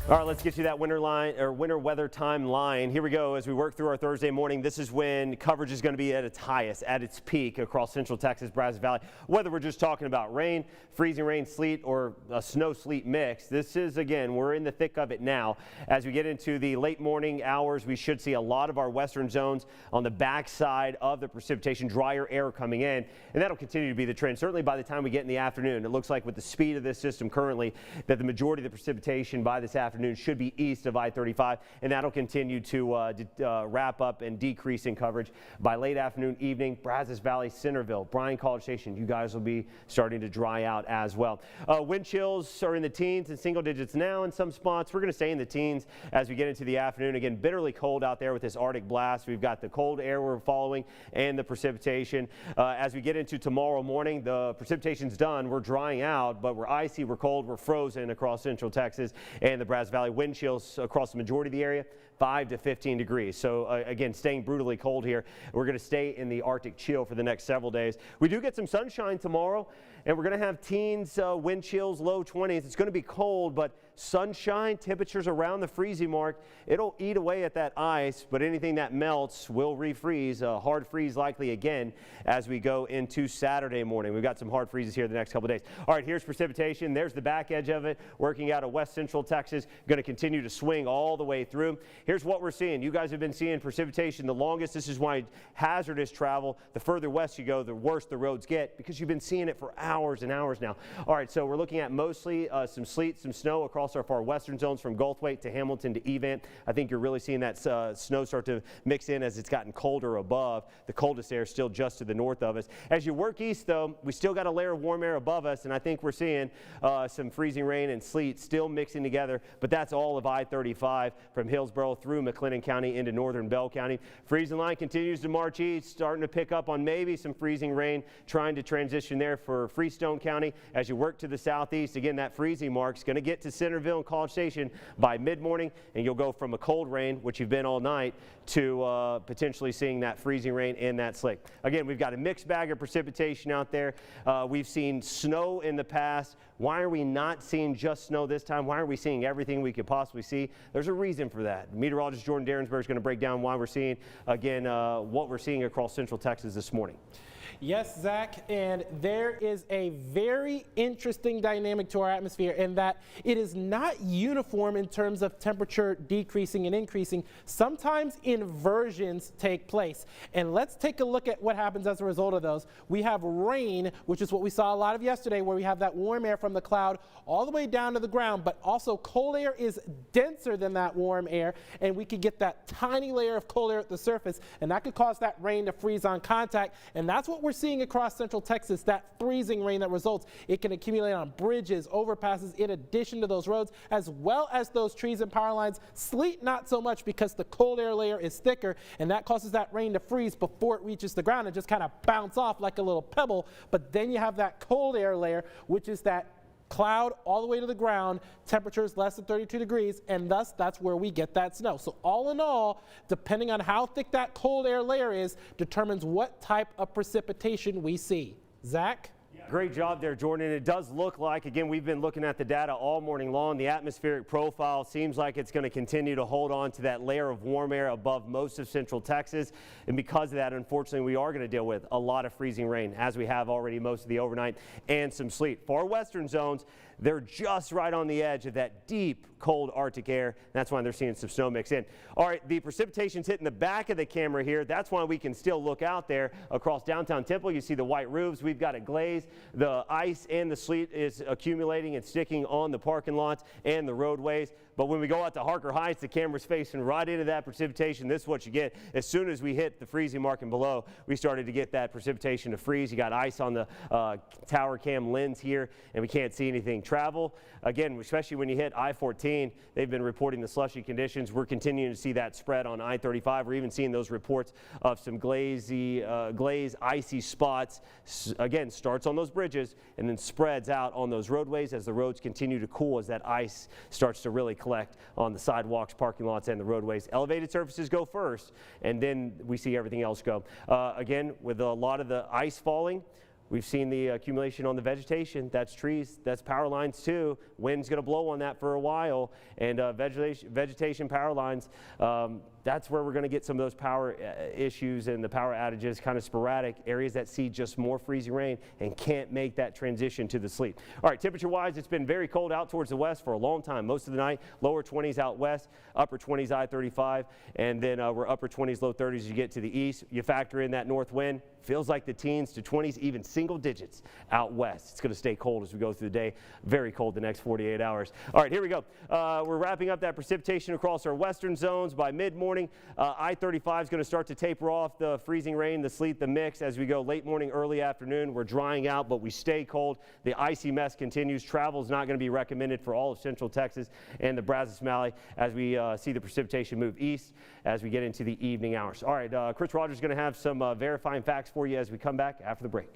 All right, let's get you that winter weather timeline. Here we go as we work through our Thursday morning. This is when coverage is going to be at its highest, at its peak across Central Texas, Brazos Valley. Whether we're just talking about rain, freezing rain, sleet, or a snow-sleet mix, this is, again, we're in the thick of it now. As we get into the late morning hours, we should see a lot of our western zones on the backside of the precipitation, drier air coming in, and that'll continue to be the trend. Certainly by the time we get in the afternoon, it looks like with the speed of this system currently that the majority of the precipitation by this afternoon should be east of I-35, and that'll continue to wrap up and decrease in coverage by late afternoon, evening. Brazos Valley, Centerville, Bryan College Station, you guys will be starting to dry out as well. Wind chills are in the teens and single digits now in some spots. We're going to stay in the teens as we get into the afternoon. Again, bitterly cold out there with this Arctic blast. We've got the cold air we're following and the precipitation. As we get into tomorrow morning, the precipitation's done. We're drying out, but we're icy, we're cold, we're frozen across Central Texas and the Brazos Valley. Wind chills across the majority of the area, 5 to 15 degrees. So again, staying brutally cold here. We're going to stay in the Arctic chill for the next several days. We do get some sunshine tomorrow, and we're going to have teens, wind chills, low 20s. It's going to be cold, but sunshine, temperatures around the freezing mark. It'll eat away at that ice, but anything that melts will refreeze. Hard freeze likely again as we go into Saturday morning. We've got some hard freezes here the next couple of days. All right, here's precipitation. There's the back edge of it, working out of west central Texas. Going to continue to swing all the way through. Here's what we're seeing. You guys have been seeing precipitation the longest. This is why hazardous travel, the further west you go, the worse the roads get, because you've been seeing it for hours and hours now. All right, so we're looking at mostly some sleet, some snow across our far western zones from Goldthwaite to Hamilton to Evant. I think you're really seeing that snow start to mix in as it's gotten colder above. The coldest air is still just to the north of us. As you work east, though, we still got a layer of warm air above us, and I think we're seeing some freezing rain and sleet still mixing together, but that's all of I-35 from Hillsborough through McLennan County into northern Bell County. Freezing line continues to march east, starting to pick up on maybe some freezing rain, trying to transition there for Freestone County. As you work to the southeast, again, that freezing mark's going to get to Centerville and College Station by mid-morning, and you'll go from a cold rain, which you've been all night, to potentially seeing that freezing rain and that sleet. Again, we've got a mixed bag of precipitation out there. We've seen snow in the past. Why are we not seeing just snow this time? Why are we seeing everything we could possibly see? There's a reason for that. Meteorologist Jordan Derensberg is going to break down why we're seeing, again, what we're seeing across Central Texas this morning. Yes, Zach, and there is a very interesting dynamic to our atmosphere in that it is not uniform in terms of temperature decreasing and increasing. Sometimes inversions take place, and let's take a look at what happens as a result of those. We have rain, which is what we saw a lot of yesterday, where we have that warm air from the cloud all the way down to the ground, but also cold air is denser than that warm air, and we could get that tiny layer of cold air at the surface, and that could cause that rain to freeze on contact, and that's what we're seeing across Central Texas, that freezing rain that results. It can accumulate on bridges, overpasses, in addition to those roads, as well as those trees and power lines. Sleet, not so much, because the cold air layer is thicker, and that causes that rain to freeze before it reaches the ground and just kind of bounce off like a little pebble. But then you have that cold air layer, which is that cloud all the way to the ground, temperatures less than 32 degrees, and thus that's where we get that snow. So all in all, depending on how thick that cold air layer is, determines what type of precipitation we see. Zach? Great job there, Jordan. It does look like, again, we've been looking at the data all morning long. The atmospheric profile seems like it's going to continue to hold on to that layer of warm air above most of Central Texas. And because of that, unfortunately, we are going to deal with a lot of freezing rain, as we have already most of the overnight, and some sleet. Far western zones, they're just right on the edge of that deep, cold Arctic air. That's why they're seeing some snow mix in. All right, the precipitation's hitting the back of the camera here. That's why we can still look out there across downtown Temple. You see the white roofs. We've got it glazed. The ice and the sleet is accumulating and sticking on the parking lots and the roadways. But when we go out to Harker Heights, the camera's facing right into that precipitation. This is what you get. As soon as we hit the freezing mark and below, we started to get that precipitation to freeze. You got ice on the tower cam lens here, and we can't see anything. Travel, again, especially when you hit I-14, they've been reporting the slushy conditions. We're continuing to see that spread on I-35. We're even seeing those reports of some glazed, icy spots. Again, starts on those bridges and then spreads out on those roadways as the roads continue to cool, as that ice starts to really collect on the sidewalks, parking lots, and the roadways. Elevated surfaces go first, and then we see everything else go. Again, with a lot of the ice falling, We've seen the accumulation on the vegetation. That's trees, that's power lines too. Wind's going to blow on that for a while, and vegetation power lines, that's where we're going to get some of those power issues and the power outages, kind of sporadic areas that see just more freezing rain and can't make that transition to the sleet. All right, temperature-wise, it's been very cold out towards the west for a long time. Most of the night, lower 20s out west, upper 20s I-35, and then we're upper 20s, low 30s as you get to the east. You factor in that north wind, feels like the teens to 20s, even single digits out west. It's going to stay cold as we go through the day. Very cold the next 48 hours. All right, here we go. We're wrapping up that precipitation across our western zones by mid-morning. I-35 is going to start to taper off the freezing rain, the sleet, the mix as we go late morning, early afternoon. We're drying out, but we stay cold. The icy mess continues. Travel is not going to be recommended for all of central Texas and the Brazos Valley as we see the precipitation move east as we get into the evening hours. All right, Chris Rogers is going to have some verifying facts for you as we come back after the break.